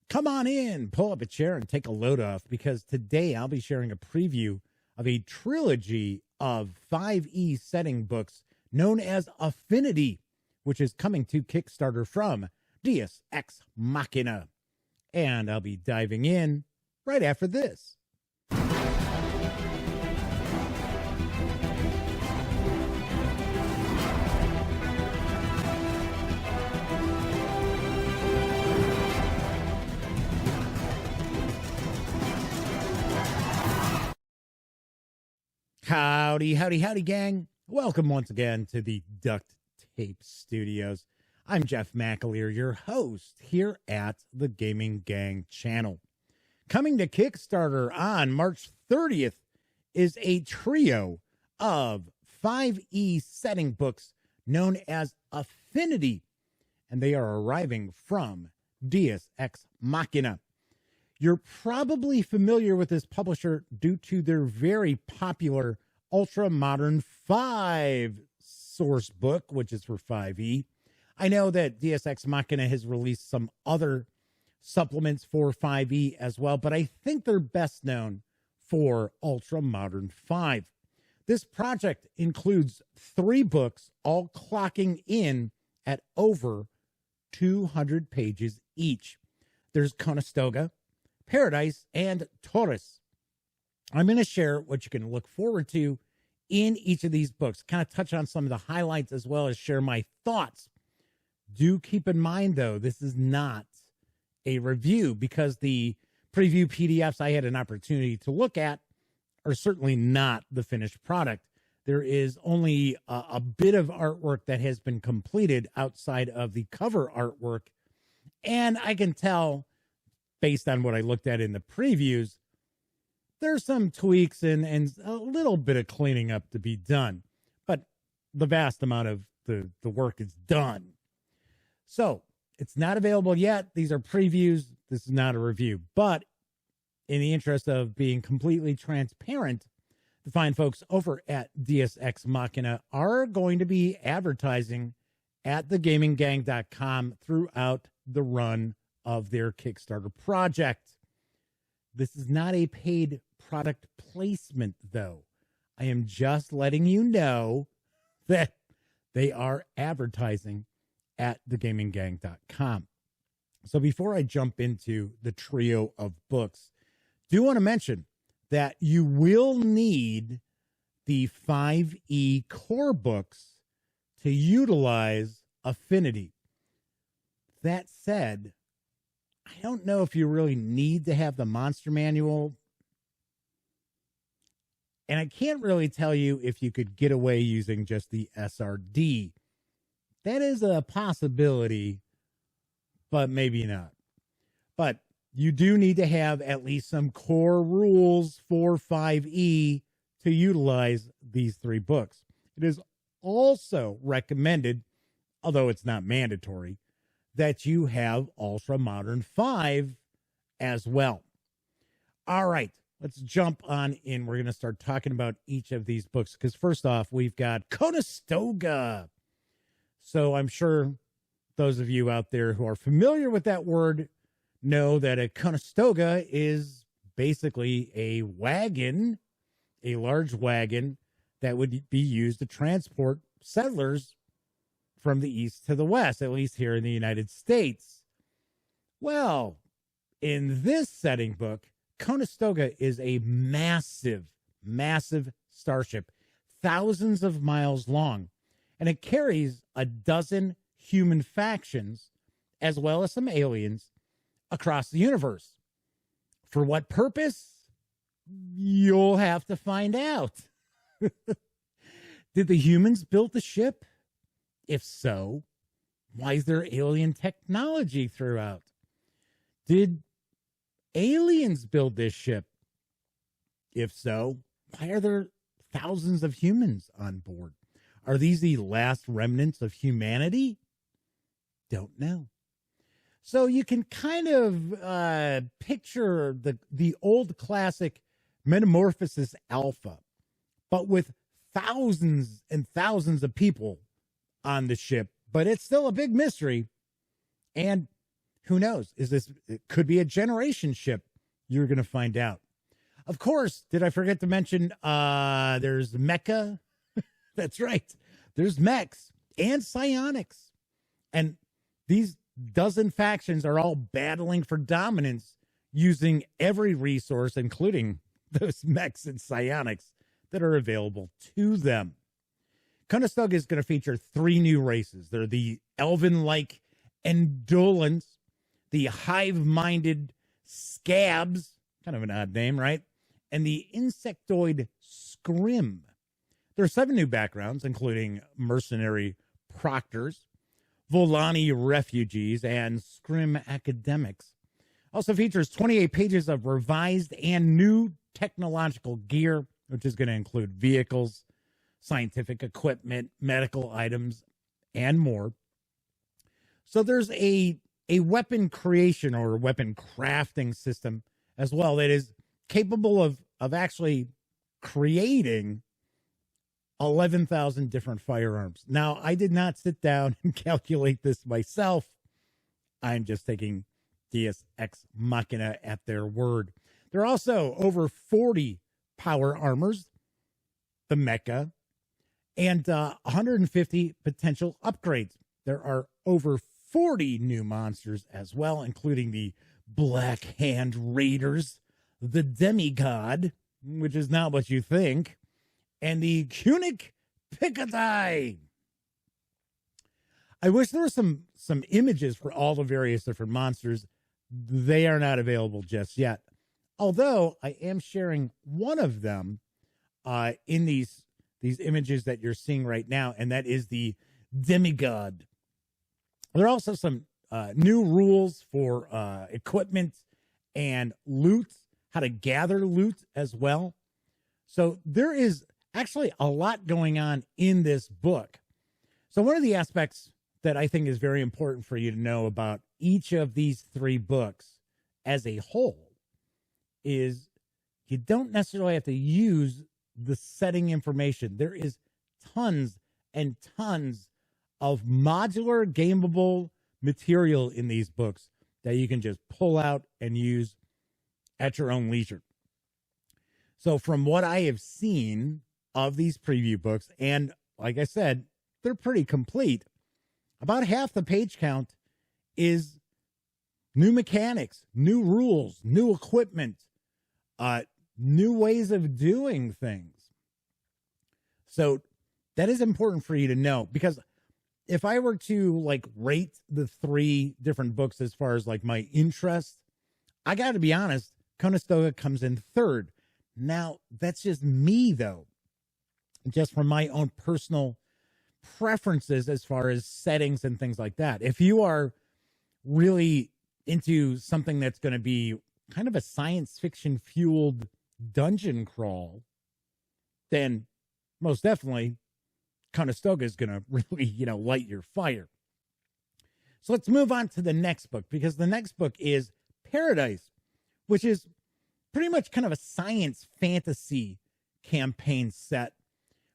Come on in, pull up a chair, and take a load off, because today I'll be sharing a preview of a trilogy of 5e setting books known as Affinity, which is coming to Kickstarter from Dias Ex Machina. And I'll be diving in right after this. Howdy, howdy, howdy, gang. Welcome once again to the Duct Tape Studios. I'm Jeff McAleer, your host here at the Gaming Gang channel. Coming to Kickstarter on March 30th is a trio of 5e setting books known as Affinity, and they are arriving from Dias Ex Machina. You're probably familiar with this publisher due to their very popular Ultra Modern 5 source book, which is for 5e. I know that Dias Ex Machina has released some other supplements for 5e as well, but I think they're best known for Ultra Modern 5. This project includes 3 books, all clocking in at over 200 pages each. There's Conestoga, Paradise, and Torus. I'm going to share what you can look forward to in each of these books, kind of touch on some of the highlights as well as share my thoughts. Do keep in mind, though, this is not a review, because the preview PDFs I had an opportunity to look at are certainly not the finished product. There is only a bit of artwork that has been completed outside of the cover artwork, and I can tell, based on what I looked at in the previews, there's some tweaks and a little bit of cleaning up to be done, but the vast amount of the work is done. So it's not available yet. These are previews. This is not a review, but in the interest of being completely transparent, the fine folks over at Dias Ex Machina are going to be advertising at thegaminggang.com throughout the run of their Kickstarter project. This is not a paid product placement, though. I am just letting you know that they are advertising at thegaminggang.com. So before I jump into the trio of books, do want to mention that you will need the 5e core books to utilize Affinity. That said, I don't know if you really need to have the monster manual. And I can't really tell you if you could get away using just the SRD. That is a possibility, but maybe not. But you do need to have at least some core rules for 5e to utilize these 3 books. It is also recommended, although it's not mandatory, that you have Ultra Modern 5 as well. All right, let's jump on in. We're going to start talking about each of these books, because first off, we've got Conestoga. So I'm sure those of you out there who are familiar with that word know that a Conestoga is basically a wagon, a large wagon that would be used to transport settlers from the east to the west, at least here in the United States. Well, in this setting book, Conestoga is a massive, massive starship, thousands of miles long, and it carries a dozen human factions, as well as some aliens, across the universe. For what purpose? You'll have to find out. Did the humans build the ship? If so, why is there alien technology throughout? Did aliens build this ship? If so, why are there thousands of humans on board? Are these the last remnants of humanity? Don't know. So you can kind of picture the old classic Metamorphosis Alpha, but with thousands and thousands of people on the ship, but it's still a big mystery. And Who knows? It could be a generation ship. You're going to find out. Of course, did I forget to mention there's mecha? That's right. There's mechs and psionics. And these dozen factions are all battling for dominance using every resource, including those mechs and psionics that are available to them. Conestoga is going to feature 3 new races. They're the elven-like Endolans, the hive-minded Scabs, kind of an odd name, right? And the insectoid Scrim. There are 7 new backgrounds, including mercenary proctors, Volani refugees, and Scrim academics. Also features 28 pages of revised and new technological gear, which is going to include vehicles, scientific equipment, medical items, and more. So there's a weapon creation or weapon crafting system as well that is capable of actually creating 11,000 different firearms. Now, I did not sit down and calculate this myself. I'm just taking Dias Ex Machina at their word. There are also over 40 power armors, the mecha, and 150 potential upgrades. There are over 40 new monsters as well, including the Black Hand Raiders, the Demigod, which is not what you think, and the Cunic Picatai. I wish there were some images for all the various different monsters. They are not available just yet. Although I am sharing one of them in these images that you're seeing right now, and that is the Demigod. There are also some new rules for equipment and loot, how to gather loot as well. So there is actually a lot going on in this book. So one of the aspects that I think is very important for you to know about each of these 3 books as a whole is you don't necessarily have to use the setting information. There is tons and tons of modular gameable material in these books that you can just pull out and use at your own leisure. So from what I have seen of these preview books, and like I said, they're pretty complete, about half the page count is new mechanics, new rules, new equipment, new ways of doing things. So that is important for you to know, because if I were to rate the 3 different books as far as my interest, I got to be honest, Conestoga comes in 3rd. Now, that's just me, though, just from my own personal preferences as far as settings and things like that. If you are really into something that's going to be kind of a science fiction fueled dungeon crawl, then most definitely Conestoga is going to really, light your fire. So let's move on to the next book, because the next book is Paradise, which is pretty much kind of a science fantasy campaign set,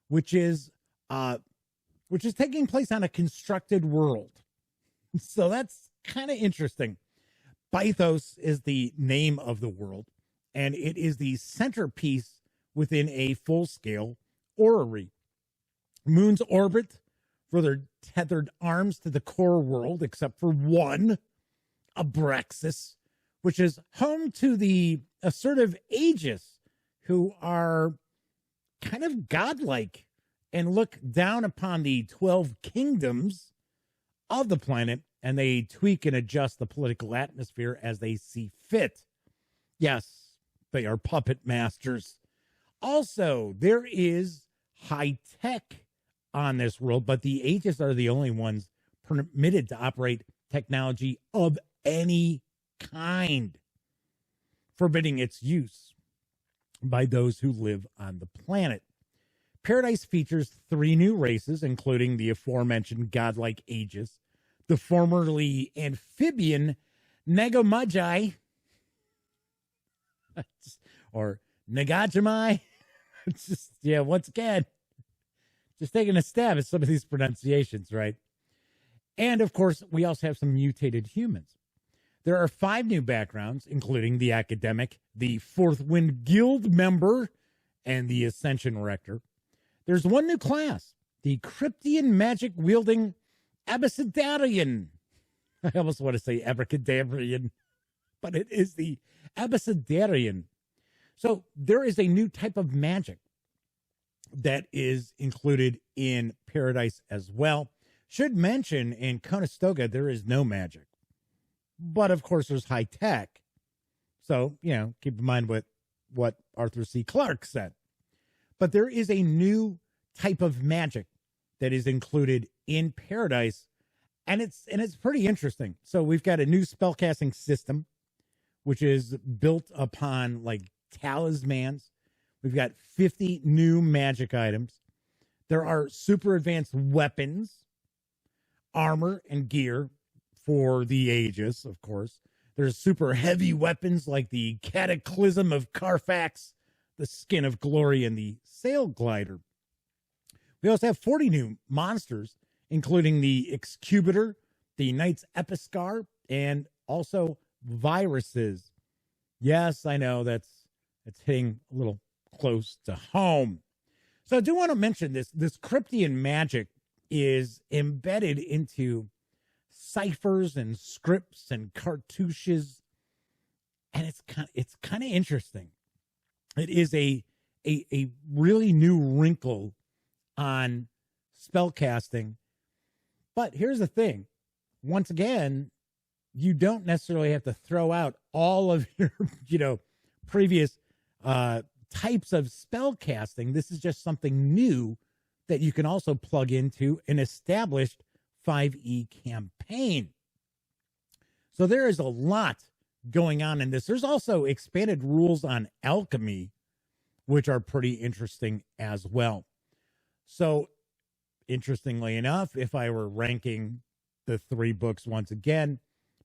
which is taking place on a constructed world. So that's kind of interesting. Bythos is the name of the world, and it is the centerpiece within a full-scale orrery. Moons orbit for their tethered arms to the core world, except for one, Abraxas, which is home to the assertive Aegis, who are kind of godlike and look down upon the 12 kingdoms of the planet, and they tweak and adjust the political atmosphere as they see fit. Yes, they are puppet masters. Also, there is high tech on this world, but the Aegis are the only ones permitted to operate technology of any kind, forbidding its use by those who live on the planet. Paradise features 3 new races, including the aforementioned godlike Aegis, the formerly amphibian Nagamagi, or Nagajimai. Once again, just taking a stab at some of these pronunciations, right? And of course, we also have some mutated humans. There are 5 new backgrounds, including the Academic, the Fourth Wind Guild member, and the Ascension Rector. There's 1 new class, the Cryptian magic-wielding Abecedarian. I almost want to say Abracadabrian, but it is the Abecedarian. So there is a new type of magic that is included in Paradise as well. Should mention, in Conestoga, there is no magic. But, of course, there's high tech. So, keep in mind what Arthur C. Clarke said. But there is a new type of magic that is included in Paradise, and it's pretty interesting. So we've got a new spellcasting system, which is built upon, like, talismans. We've got 50 new magic items. There are super advanced weapons, armor, and gear for the ages, of course. There's super heavy weapons like the Cataclysm of Carfax, the Skin of Glory, and the Sail Glider. We also have 40 new monsters, including the Excubator, the Knight's Episcar, and also viruses. Yes, I know that's hitting a little close to home. So I do want to mention this Cryptian magic is embedded into ciphers and scripts and cartouches, and it's kind of interesting. It is a really new wrinkle on spellcasting. But here's the thing. Once again, you don't necessarily have to throw out all of your, previous types of spellcasting. This is just something new that you can also plug into an established 5e campaign. So there is a lot going on in this. There's also expanded rules on alchemy, which are pretty interesting as well. So, interestingly enough, if I were ranking the 3 books once again,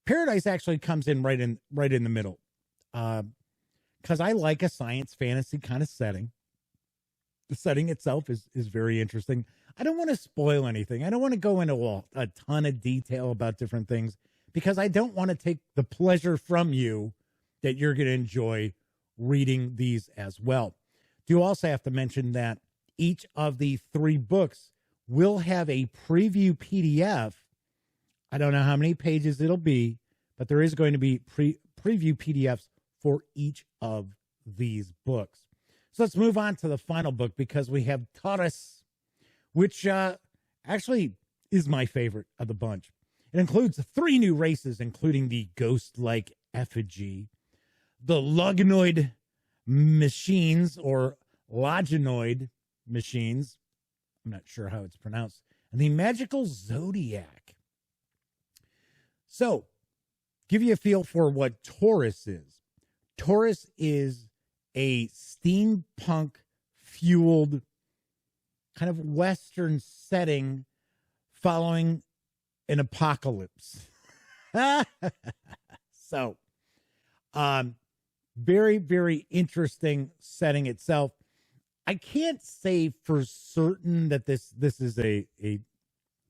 Paradise actually comes in right in the middle, because I like a science fantasy kind of setting. The setting itself is very interesting. I don't want to spoil anything. I don't want to go into a ton of detail about different things, because I don't want to take the pleasure from you that you're going to enjoy reading these as well. Do also have to mention that each of the 3 books will have a preview PDF. I don't know how many pages it'll be, but there is going to be preview PDFs for each of these books. So let's move on to the final book, because we have Torus, which actually is my favorite of the bunch. It includes 3 new races, including the ghost-like effigy, the Loganoid machines, or Loganoid machines. I'm not sure how it's pronounced. And the magical zodiac. So, give you a feel for what Torus is. Torus is a steampunk-fueled kind of Western setting following an apocalypse. So, very, very interesting setting itself. I can't say for certain that this is a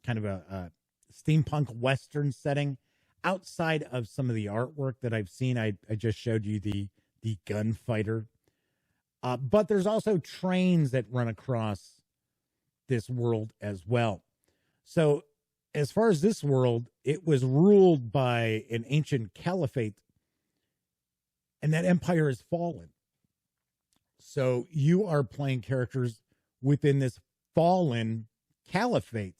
kind of a steampunk Western setting. Outside of some of the artwork that I've seen, I just showed you the gunfighter. But there's also trains that run across this world as well. So as far as this world, it was ruled by an ancient caliphate, and that empire has fallen. So you are playing characters within this fallen caliphate.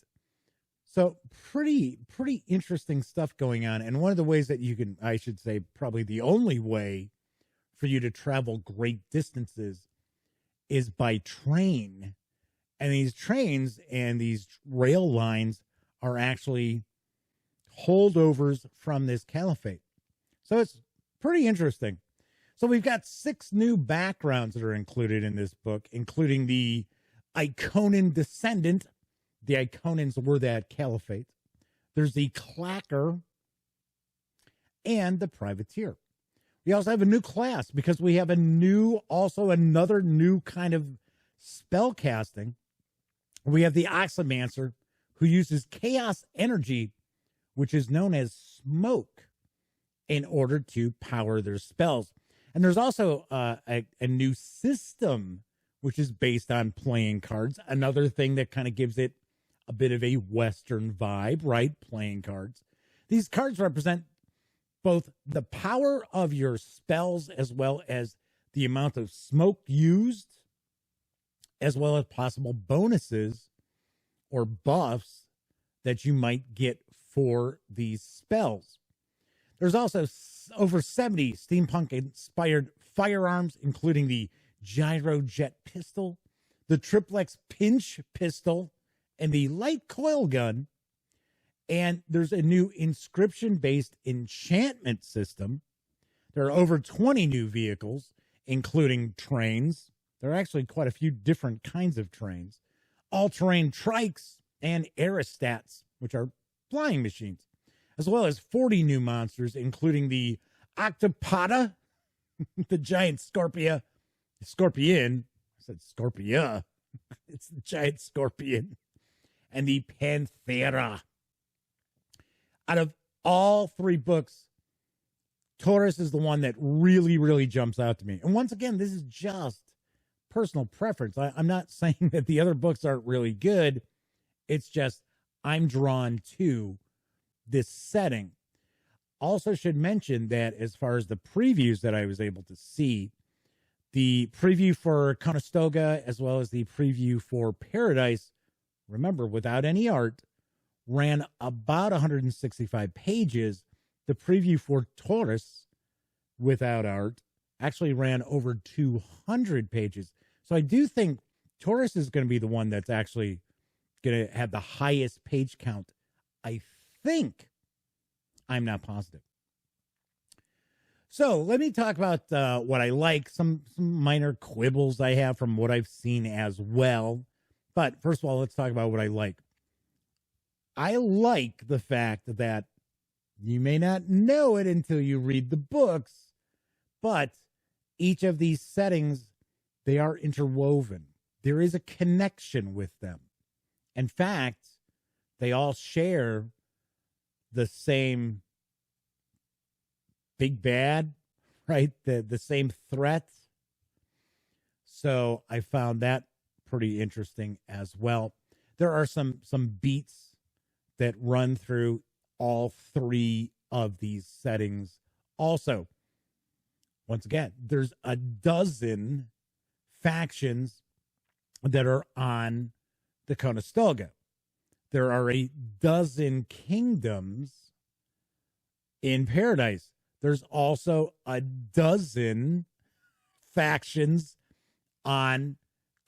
So pretty interesting stuff going on. And one of the ways that you can, I should say, probably the only way for you to travel great distances is by train. And these trains and these rail lines are actually holdovers from this caliphate. So it's pretty interesting. So we've got 6 new backgrounds that are included in this book, including the Iconan descendant. The Iconans were that caliphate. There's the clacker and the privateer. We also have a new class, because we have another new kind of spell casting. We have the Oxymancer, who uses chaos energy, which is known as smoke. in order to power their spells. And there's also a new system, which is based on playing cards. Another thing that kind of gives it a bit of a Western vibe, right? Playing cards. These cards represent both the power of your spells as well as the amount of smoke used, as well as possible bonuses or buffs that you might get for these spells. There's also over 70 steampunk-inspired firearms, including the gyrojet pistol, the triplex pinch pistol, and the light coil gun. And there's a new inscription-based enchantment system. There are over 20 new vehicles, including trains. There are actually quite a few different kinds of trains, all-terrain trikes, and aerostats, which are flying machines, as well as 40 new monsters, including the octopoda, the giant scorpion. I said scorpia. It's the giant scorpion. And the panthera. Out of all three books, Torus is the one that really, really jumps out to me. And once again, this is just personal preference. I'm not saying that the other books aren't really good. It's just I'm drawn to this setting. Also should mention that as far as the previews that I was able to see, the preview for Conestoga as well as the preview for Paradise, remember, without any art, ran about 165 pages. The preview for Torus, without art, actually ran over 200 pages. So I do think Torus is going to be the one that's actually going to have the highest page count. I think. I'm not positive. So let me talk about what I like, some minor quibbles I have from what I've seen as well. But first of all, let's talk about what I like. I like the fact that you may not know it until you read the books, but each of these settings, they are interwoven. There is a connection with them. In fact, they all share the same big bad, right? The same threat. So I found that pretty interesting as well. There are some beats that run through all three of these settings. Also, once again, there's a dozen factions that are on the Conestoga. There are a dozen kingdoms in Paradise. There's also a dozen factions on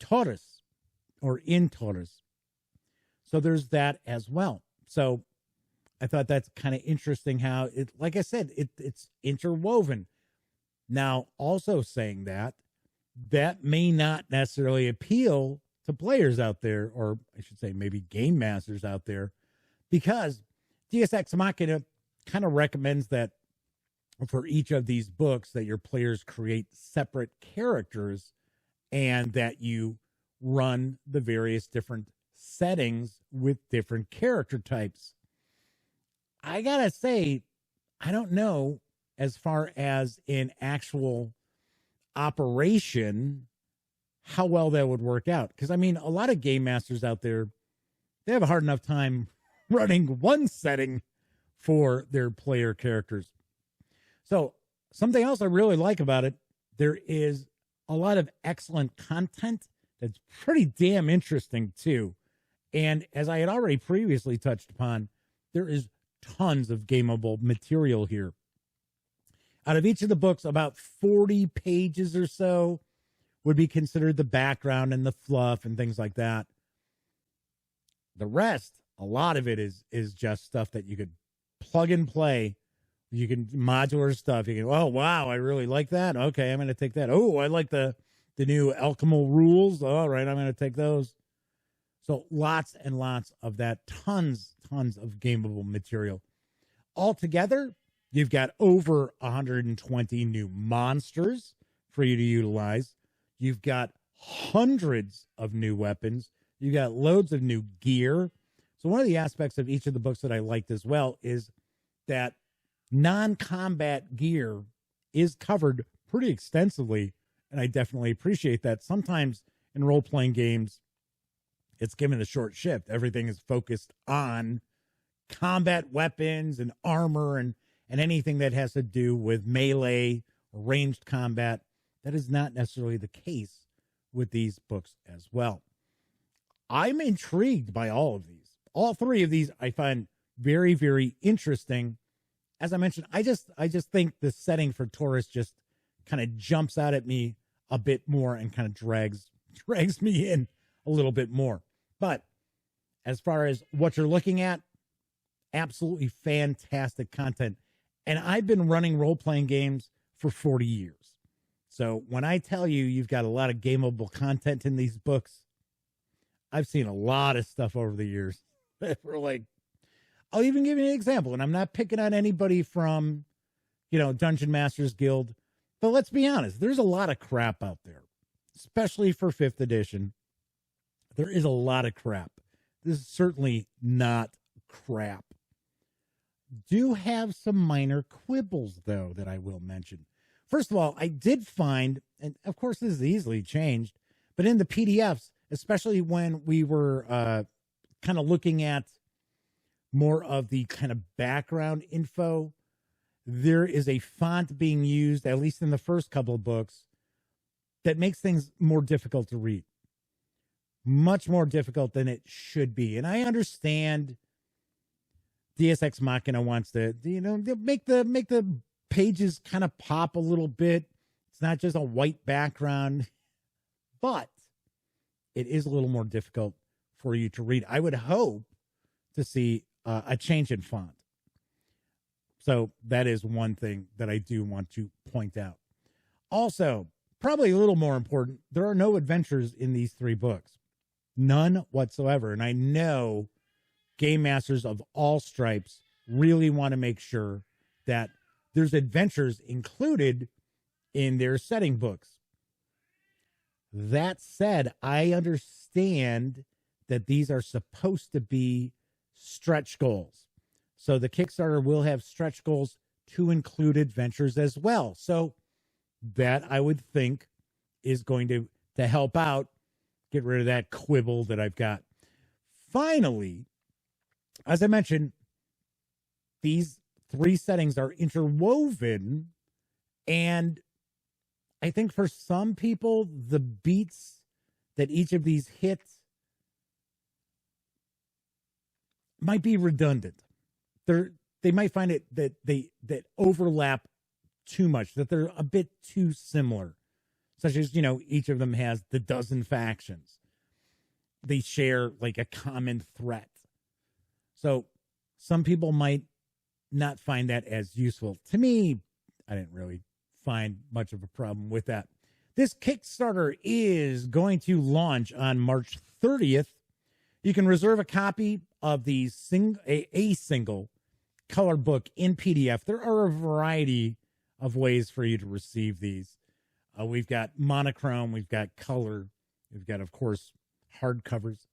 Torus or in Torus. So there's that as well. So I thought that's kind of interesting how it, like I said, it's interwoven. Now, also saying that may not necessarily appeal to players out there, or I should say maybe game masters out there, because Dias Ex Machina kind of recommends that for each of these books that your players create separate characters and that you run the various different settings with different character types. I gotta say, I don't know as far as in actual operation how well that would work out. Because, I mean, a lot of game masters out there, they have a hard enough time running one setting for their player characters. So something else I really like about it, there is a lot of excellent content that's pretty damn interesting too. And as I had already previously touched upon, there is tons of gameable material here. Out of each of the books, about 40 pages or so would be considered the background and the fluff and things like that. The rest, a lot of it is just stuff that you could plug and play. You can modular stuff. You can, oh, wow, I really like that. Okay, I'm going to take that. Oh, I like the new alchemical rules. All right, I'm going to take those. So lots and lots of that. Tons of gameable material. Altogether, you've got over 120 new monsters for you to utilize. You've got hundreds of new weapons. You've got loads of new gear. So one of the aspects of each of the books that I liked as well is that non-combat gear is covered pretty extensively, and I definitely appreciate that. Sometimes in role-playing games, it's given a short shift. Everything is focused on combat weapons and armor and anything that has to do with melee or ranged combat. That is not necessarily the case with these books as well. I'm intrigued by all of these. All three of these I find very, very interesting. As I mentioned, I just think the setting for Torus just kind of jumps out at me a bit more and kind of drags me in a little bit more. But as far as what you're looking at, absolutely fantastic content. And I've been running role-playing games for 40 years. So when I tell you you've got a lot of gameable content in these books, I've seen a lot of stuff over the years. We're like, I'll even give you an example, and I'm not picking on anybody from, Dungeon Masters Guild, but let's be honest, there's a lot of crap out there, especially for 5th edition. There is a lot of crap. This is certainly not crap. Do have some minor quibbles, though, that I will mention. First of all, I did find, and of course this is easily changed, but in the PDFs, especially when we were kind of looking at more of the kind of background info, there is a font being used, at least in the first couple of books, that makes things more difficult to read. Much more difficult than it should be. And I understand Dias Ex Machina wants to, make the pages kind of pop a little bit. It's not just a white background, but it is a little more difficult for you to read. I would hope to see a change in font. So that is one thing that I do want to point out. Also, probably a little more important, there are no adventures in these 3 books. None whatsoever. And I know game masters of all stripes really want to make sure that there's adventures included in their setting books. That said, I understand that these are supposed to be stretch goals. So the Kickstarter will have stretch goals to include adventures as well. So that I would think is going to help out, get rid of that quibble that I've got. Finally, as I mentioned, these 3 settings are interwoven, and I think for some people, the beats that each of these hit might be redundant. They might find it that that overlap too much, that they're a bit too similar, such as, each of them has the dozen factions. They share like a common threat. So some people might not find that as useful. To me, I didn't really find much of a problem with that. This Kickstarter is going to launch on March 30th. You can reserve a copy of the a single color book in PDF. There are a variety of ways for you to receive these. We've got monochrome, we've got color, we've got, of course, hardcovers.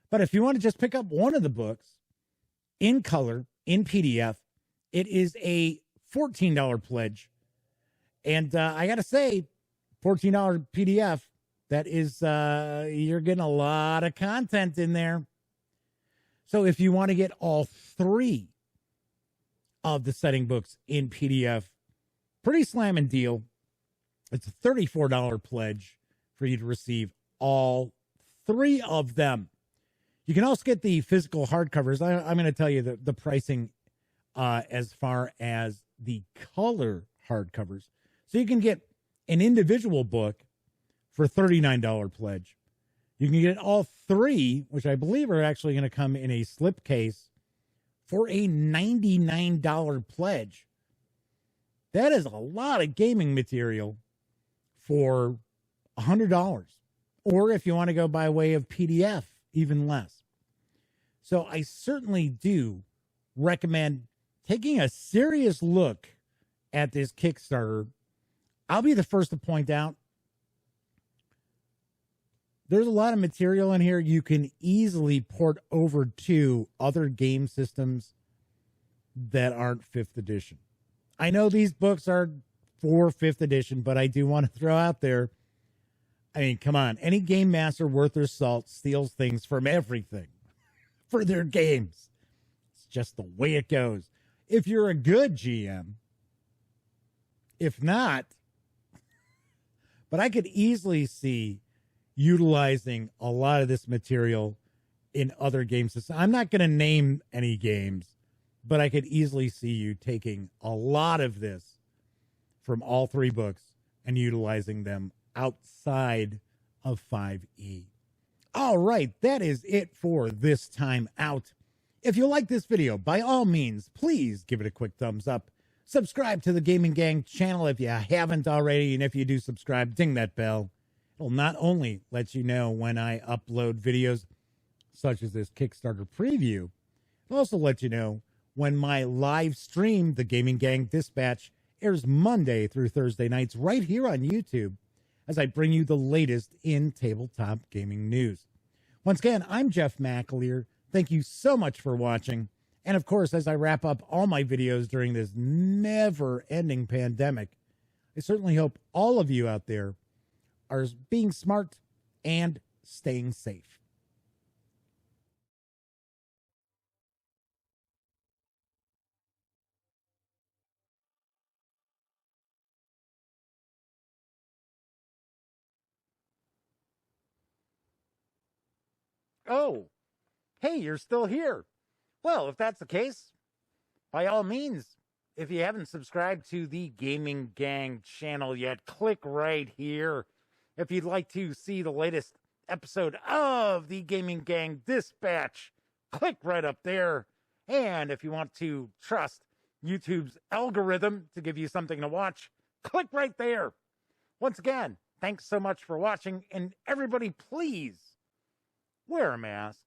But if you want to just pick up one of the books in color, in PDF, it is a $14 pledge. And I got to say, $14 PDF, that is, you're getting a lot of content in there. So if you want to get all 3 of the setting books in PDF, pretty slamming deal. It's a $34 pledge for you to receive all 3 of them. You can also get the physical hardcovers. I'm going to tell you the pricing as far as the color hardcovers. So you can get an individual book for $39 pledge. You can get all 3, which I believe are actually going to come in a slipcase, for a $99 pledge. That is a lot of gaming material for $100. Or if you want to go by way of PDF, even less. So I certainly do recommend taking a serious look at this Kickstarter. I'll be the first to point out, there's a lot of material in here you can easily port over to other game systems that aren't 5th edition. I know these books are for 5th edition, but I do want to throw out there, I mean, come on. Any game master worth their salt steals things from everything for their games. It's just the way it goes. If you're a good GM, if not, but I could easily see utilizing a lot of this material in other games. I'm not going to name any games, but I could easily see you taking a lot of this from all 3 books and utilizing them outside of 5e. All right, that is it for this time out. If you like this video, by all means, please give it a quick thumbs up. Subscribe to the Gaming Gang channel if you haven't already, and if you do subscribe, ding that bell. It'll not only let you know when I upload videos such as this Kickstarter preview, it'll also let you know when my live stream, the Gaming Gang Dispatch, airs Monday through Thursday nights right here on YouTube as I bring you the latest in tabletop gaming news. Once again, I'm Jeff McAleer. Thank you so much for watching. And of course, as I wrap up all my videos during this never-ending pandemic, I certainly hope all of you out there are being smart and staying safe. Oh, hey, you're still here. Well, if that's the case, by all means, if you haven't subscribed to the Gaming Gang channel yet, click right here. If you'd like to see the latest episode of the Gaming Gang Dispatch, click right up there. And if you want to trust YouTube's algorithm to give you something to watch, click right there. Once again, thanks so much for watching, and everybody please wear a mask.